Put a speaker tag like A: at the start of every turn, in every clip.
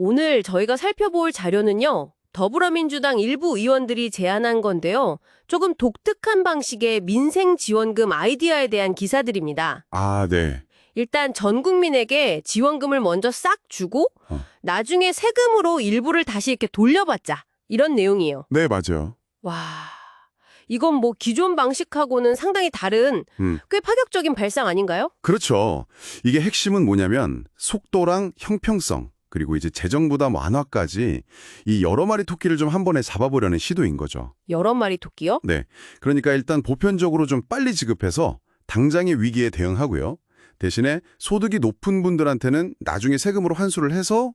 A: 오늘 저희가 살펴볼 자료는요. 더불어민주당 일부 의원들이 제안한 건데요. 조금 독특한 방식의 민생지원금 아이디어에 대한 기사들입니다.
B: 아, 네.
A: 일단 전 국민에게 지원금을 먼저 싹 주고 나중에 세금으로 일부를 다시 이렇게 돌려받자. 이런 내용이에요.
B: 네, 맞아요.
A: 와, 이건 뭐 기존 방식하고는 상당히 다른 꽤 파격적인 발상 아닌가요?
B: 그렇죠. 이게 핵심은 뭐냐면 속도랑 형평성, 그리고 이제 재정 부담 완화까지 이 여러 마리 토끼를 좀 한 번에 잡아보려는 시도인 거죠.
A: 여러 마리 토끼요?
B: 네. 그러니까 일단 보편적으로 좀 빨리 지급해서 당장의 위기에 대응하고요. 대신에 소득이 높은 분들한테는 나중에 세금으로 환수를 해서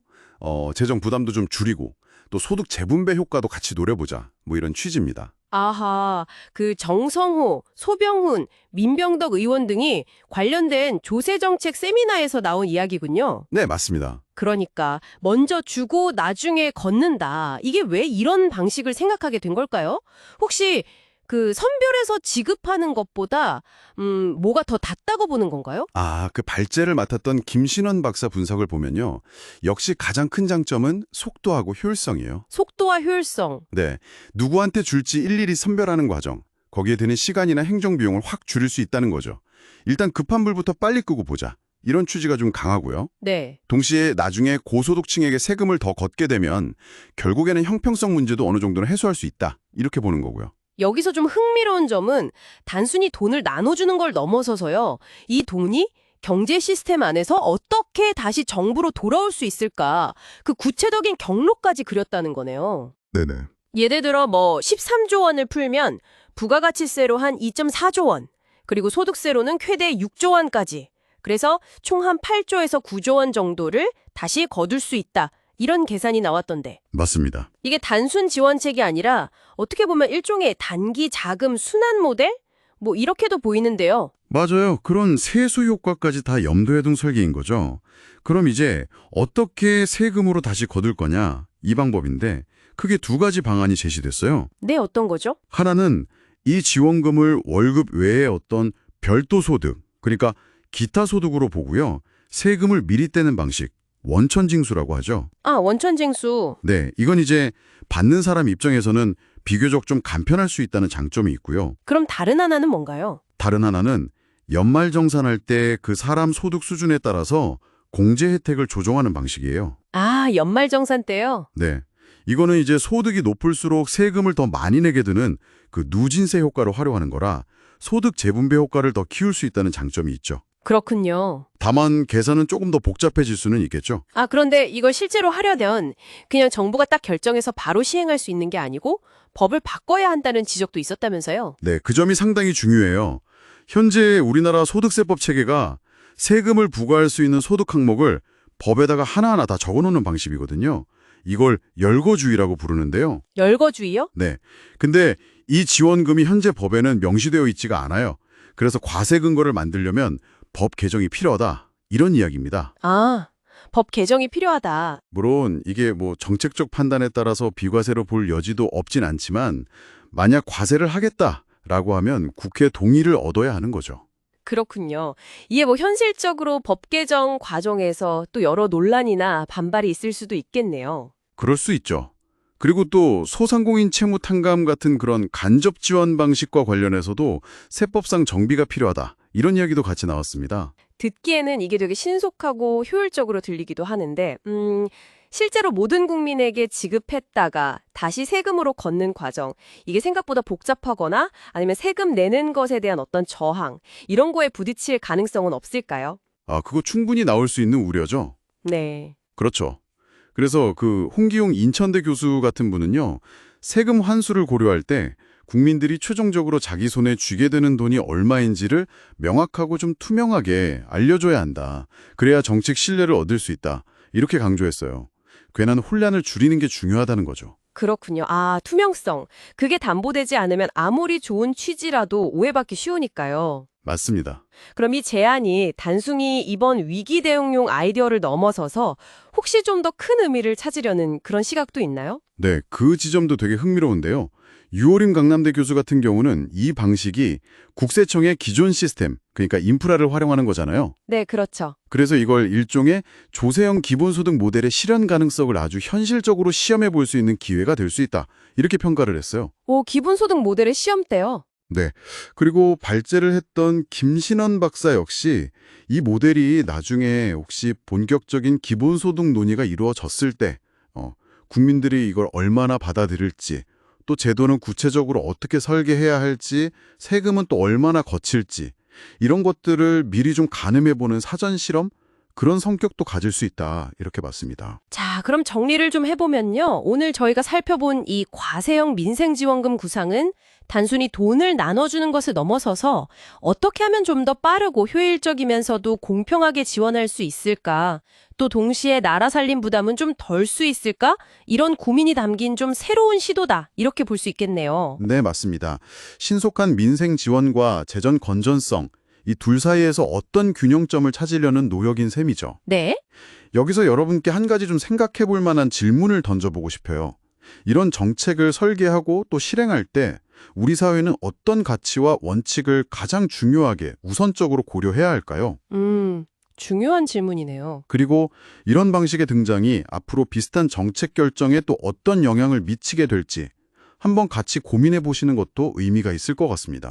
B: 재정 부담도 좀 줄이고 또 소득 재분배 효과도 같이 노려보자. 뭐 이런 취지입니다.
A: 아하, 그 정성호, 소병훈, 민병덕 의원 등이 관련된 조세정책 세미나에서 나온 이야기군요.
B: 네, 맞습니다.
A: 그러니까 먼저 주고 나중에 걷는다. 이게 왜 이런 방식을 생각하게 된 걸까요? 혹시 그 선별해서 지급하는 것보다 뭐가 더 닿다고 보는 건가요?
B: 아, 그 발제를 맡았던 김신원 박사 분석을 보면요. 역시 가장 큰 장점은 속도하고 효율성이에요.
A: 속도와 효율성.
B: 네, 누구한테 줄지 일일이 선별하는 과정, 거기에 드는 시간이나 행정 비용을 확 줄일 수 있다는 거죠. 일단 급한 불부터 빨리 끄고 보자. 이런 취지가 좀 강하고요.
A: 네.
B: 동시에 나중에 고소득층에게 세금을 더 걷게 되면 결국에는 형평성 문제도 어느 정도는 해소할 수 있다. 이렇게 보는 거고요.
A: 여기서 좀 흥미로운 점은 단순히 돈을 나눠주는 걸 넘어서서요. 이 돈이 경제 시스템 안에서 어떻게 다시 정부로 돌아올 수 있을까? 그 구체적인 경로까지 그렸다는 거네요.
B: 네네.
A: 예를 들어 뭐 13조 원을 풀면 부가가치세로 한 2.4조 원, 그리고 소득세로는 최대 6조 원까지. 그래서 총 한 8조에서 9조 원 정도를 다시 거둘 수 있다. 이런 계산이 나왔던데.
B: 맞습니다.
A: 이게 단순 지원책이 아니라 어떻게 보면 일종의 단기 자금 순환 모델? 뭐 이렇게도 보이는데요.
B: 맞아요. 그런 세수 효과까지 다 염두에 둔 설계인 거죠. 그럼 이제 어떻게 세금으로 다시 거둘 거냐? 이 방법인데 크게 두 가지 방안이 제시됐어요.
A: 네, 어떤 거죠?
B: 하나는 이 지원금을 월급 외에 어떤 별도 소득, 그러니까 기타 소득으로 보고요. 세금을 미리 떼는 방식, 원천징수라고 하죠.
A: 아, 원천징수.
B: 네, 이건 이제 받는 사람 입장에서는 비교적 좀 간편할 수 있다는 장점이 있고요.
A: 그럼 다른 하나는 뭔가요?
B: 다른 하나는 연말정산할 때 그 사람 소득 수준에 따라서 공제 혜택을 조정하는 방식이에요.
A: 아, 연말정산 때요?
B: 네, 이거는 이제 소득이 높을수록 세금을 더 많이 내게 되는 그 누진세 효과를 활용하는 거라 소득 재분배 효과를 더 키울 수 있다는 장점이 있죠.
A: 그렇군요.
B: 다만 계산은 조금 더 복잡해질 수는 있겠죠.
A: 아, 그런데 이걸 실제로 하려면 그냥 정부가 딱 결정해서 바로 시행할 수 있는 게 아니고 법을 바꿔야 한다는 지적도 있었다면서요?
B: 네, 그 점이 상당히 중요해요. 현재 우리나라 소득세법 체계가 세금을 부과할 수 있는 소득 항목을 법에다가 하나하나 다 적어놓는 방식이거든요. 이걸 열거주의라고 부르는데요.
A: 열거주의요?
B: 네, 근데 이 지원금이 현재 법에는 명시되어 있지가 않아요. 그래서 과세 근거를 만들려면 법 개정이 필요하다. 이런 이야기입니다.
A: 아, 법 개정이 필요하다.
B: 물론 이게 뭐 정책적 판단에 따라서 비과세로 볼 여지도 없진 않지만 만약 과세를 하겠다라고 하면 국회 동의를 얻어야 하는 거죠.
A: 그렇군요. 이게 뭐 현실적으로 법 개정 과정에서 또 여러 논란이나 반발이 있을 수도 있겠네요.
B: 그럴 수 있죠. 그리고 또 소상공인 채무 탕감 같은 그런 간접 지원 방식과 관련해서도 세법상 정비가 필요하다. 이런 이야기도 같이 나왔습니다.
A: 듣기에는 이게 되게 신속하고 효율적으로 들리기도 하는데 실제로 모든 국민에게 지급했다가 다시 세금으로 걷는 과정, 이게 생각보다 복잡하거나 아니면 세금 내는 것에 대한 어떤 저항, 이런 거에 부딪힐 가능성은 없을까요?
B: 아, 그거 충분히 나올 수 있는 우려죠.
A: 네.
B: 그렇죠. 그래서 그 홍기용 인천대 교수 같은 분은요. 세금 환수를 고려할 때 국민들이 최종적으로 자기 손에 쥐게 되는 돈이 얼마인지를 명확하고 좀 투명하게 알려줘야 한다. 그래야 정책 신뢰를 얻을 수 있다. 이렇게 강조했어요. 괜한 혼란을 줄이는 게 중요하다는 거죠.
A: 그렇군요. 아, 투명성. 그게 담보되지 않으면 아무리 좋은 취지라도 오해받기 쉬우니까요.
B: 맞습니다.
A: 그럼 이 제안이 단순히 이번 위기 대응용 아이디어를 넘어서서 혹시 좀 더 큰 의미를 찾으려는 그런 시각도 있나요?
B: 네, 그 지점도 되게 흥미로운데요. 유호림 강남대 교수 같은 경우는 이 방식이 국세청의 기존 시스템, 그러니까 인프라를 활용하는 거잖아요.
A: 네, 그렇죠.
B: 그래서 이걸 일종의 조세형 기본소득 모델의 실현 가능성을 아주 현실적으로 시험해 볼 수 있는 기회가 될 수 있다. 이렇게 평가를 했어요.
A: 오, 기본소득 모델의 시험대요.
B: 네. 그리고 발제를 했던 김신원 박사 역시 이 모델이 나중에 혹시 본격적인 기본소득 논의가 이루어졌을 때 국민들이 이걸 얼마나 받아들일지, 또 제도는 구체적으로 어떻게 설계해야 할지, 세금은 또 얼마나 거칠지, 이런 것들을 미리 좀 가늠해보는 사전 실험? 그런 성격도 가질 수 있다. 이렇게 봤습니다.
A: 자, 그럼 정리를 좀 해보면요. 오늘 저희가 살펴본 이 과세형 민생지원금 구상은 단순히 돈을 나눠주는 것을 넘어서서 어떻게 하면 좀 더 빠르고 효율적이면서도 공평하게 지원할 수 있을까? 또 동시에 나라 살림 부담은 좀 덜 수 있을까? 이런 고민이 담긴 좀 새로운 시도다. 이렇게 볼 수 있겠네요.
B: 네, 맞습니다. 신속한 민생 지원과 재정 건전성, 이 둘 사이에서 어떤 균형점을 찾으려는 노력인 셈이죠.
A: 네?
B: 여기서 여러분께 한 가지 좀 생각해 볼 만한 질문을 던져보고 싶어요. 이런 정책을 설계하고 또 실행할 때 우리 사회는 어떤 가치와 원칙을 가장 중요하게 우선적으로 고려해야 할까요?
A: 중요한 질문이네요.
B: 그리고 이런 방식의 등장이 앞으로 비슷한 정책 결정에 또 어떤 영향을 미치게 될지 한번 같이 고민해 보시는 것도 의미가 있을 것 같습니다.